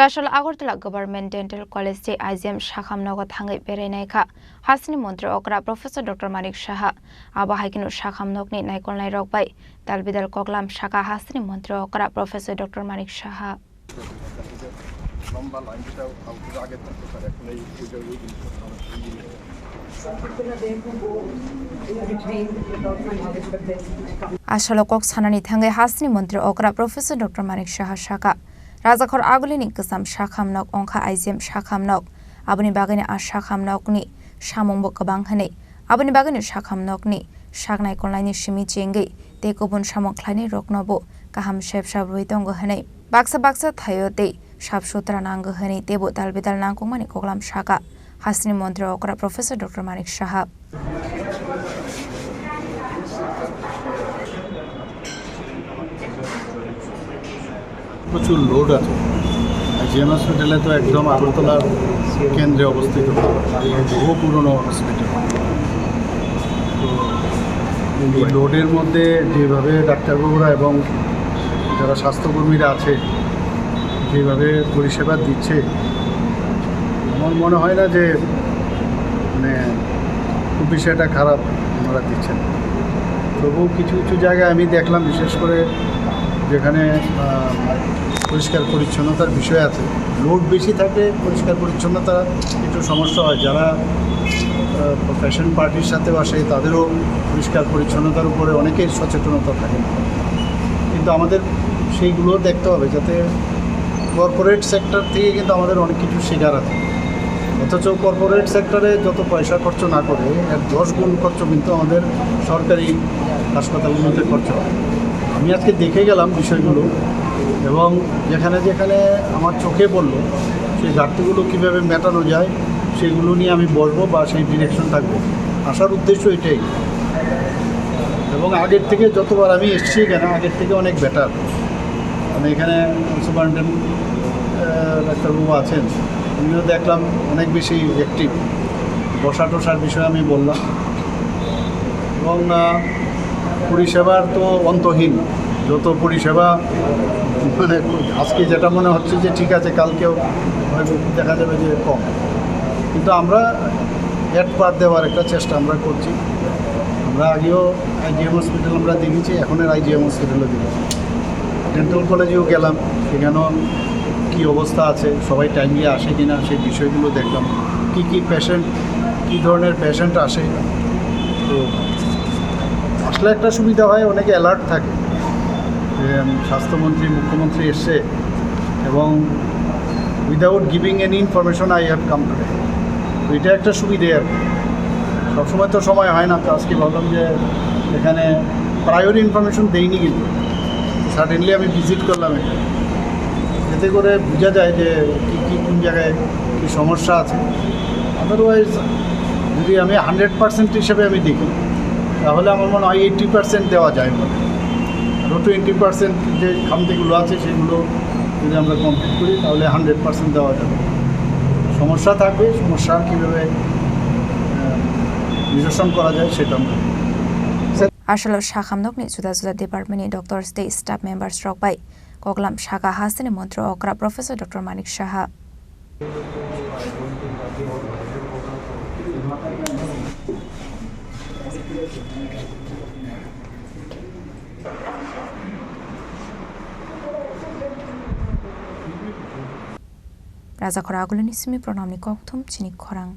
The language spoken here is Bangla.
Chashal Agartala Government Dental College de IGM Shakhamnaga Thangai Berenaika Hasni Montre Okra Professor Dr. Manik Shaha Abahakinu Shakhamnokni Naikolnai Rokbai Dalbidal Koklam Shaka Hasni Montre Okra Professor Dr. Manik Shaha Ashalokok Sanani Thangai Hasni Montre Okra Professor Dr. Manik Shaha Shaka Razakhor Agulini Kasam Shakhamnok Onka IGM Shakhamnok Abuni Bagani Ash Shakhamnokni Shamong Bokabanghane Abuni Bagani Shakhamnokni Shagnai Kolani Shimi Chengi Tekobun Shamok Klani Roknobo Kaham Shep Shabruitongo Hane Baksa Thayote Shab Shutranango Hane Tebo Talbidal Nankomani Koklam Shaka Hasni Montre Okra Professor Dr. Manik Shaha প্রচুর লোড আছে জিএম হসপিটালে তো একদম আগরতলার কেন্দ্রে অবস্থিত বহু পুরনো হসপিটাল তো এই লোডের মধ্যে যেভাবে ডাক্তারবাবুরা এবং যারা স্বাস্থ্যকর্মীরা আছে যেভাবে পরিষেবা দিচ্ছে আমার মনে হয় না যে মানে খুব বিষয়টা খারাপ ওনারা দিচ্ছেন তবুও কিছু কিছু জায়গায় আমি দেখলাম বিশেষ করে যেখানে পরিষ্কার পরিচ্ছন্নতার বিষয় আছে লোড বেশি থাকলে পরিষ্কার পরিচ্ছন্নতা একটু সমস্যা হয় যারা পেশেন্ট পার্টির সাথে আসে তাদেরও পরিষ্কার পরিচ্ছন্নতার উপরে অনেকেই সচেতনতা থাকে কিন্তু আমাদের সেইগুলো দেখতে হবে যাতে কর্পোরেট সেক্টর থেকে কিন্তু আমাদের অনেক কিছু শেখার আছে অথচ কর্পোরেট সেক্টরে যত পয়সা খরচ না করে এর 10 গুণ খরচ কিন্তু আমাদের সরকারি হাসপাতালগুলোতে খরচ হয় আমি আজকে দেখে গেলাম বিষয়গুলো এবং যেখানে যেখানে আমার চোখে পড়লো সেই ঘাটতিগুলো কীভাবে মেটানো যায় সেগুলো নিয়ে আমি বলবো বা সেই ডিরেকশন থাকবে আসার উদ্দেশ্য এটাই এবং আগের থেকে যতবার আমি এসেছি এখানে আগের থেকে অনেক বেটার আমি এখানে সুপারিনটেন্ডেন্ট ডাক্তারবাবু আছেন উনিও দেখলাম অনেক বেশি অ্যাক্টিভ বসা টসার বিষয়ে আমি বললাম এবং পরিষেবার তো অন্তহীন যত পরিষেবা মানে আজকে যেটা মনে হচ্ছে যে ঠিক আছে কালকেও হয়তো দেখা যাবে যে কম কিন্তু আমরা এড পার দেওয়ার একটা চেষ্টা আমরা করছি আমরা আগেও আইজিএম হসপিটাল আমরা দেখেছি এখনের আইজিএম হসপিটালও দেখেছি ডেন্টাল কলেজেও গেলাম সেখানেও কী অবস্থা আছে সবাই টাইমলি আসে কিনা সেই বিষয়গুলো দেখলাম কী পেশেন্ট কী ধরনের পেশেন্ট আসে তো আসলে একটা সুবিধা হয় অনেকে অ্যালার্ট থাকে যে স্বাস্থ্যমন্ত্রী মুখ্যমন্ত্রী এসছে এবং without giving any information I have come today তো এটা একটা সুবিধে আর সবসময় তো সময় হয় না তো আজকে ভাবলাম যে এখানে প্রায়োর ইনফরমেশন দেইনি কিন্তু সাডেনলি আমি ভিজিট করলাম এতে করে বোঝা যায় যে কী কোন জায়গায় কী সমস্যা আছে আদারওয়াইজ যদি আমি 100% হিসেবে আমি দেখি তাহলে আমার মনে হয় 80% দেওয়া যায় বলে আরও 20% যে খামতিগুলো আছে সেগুলো যদি আমরা কমপ্লিট করি তাহলে 100% দেওয়া যাবে সমস্যা থাকবে সমস্যা কীভাবে নিরসন করা যায় সেটা আমরা আসলে Shakhamnokni Juda Department Doctors Day Staff Members Rokbai Koklam Shaka Hasni Montre Okra Professor Dr. Manik Shaha Razakhor Agulini Simi Pronamni Kokthum Chini Khorang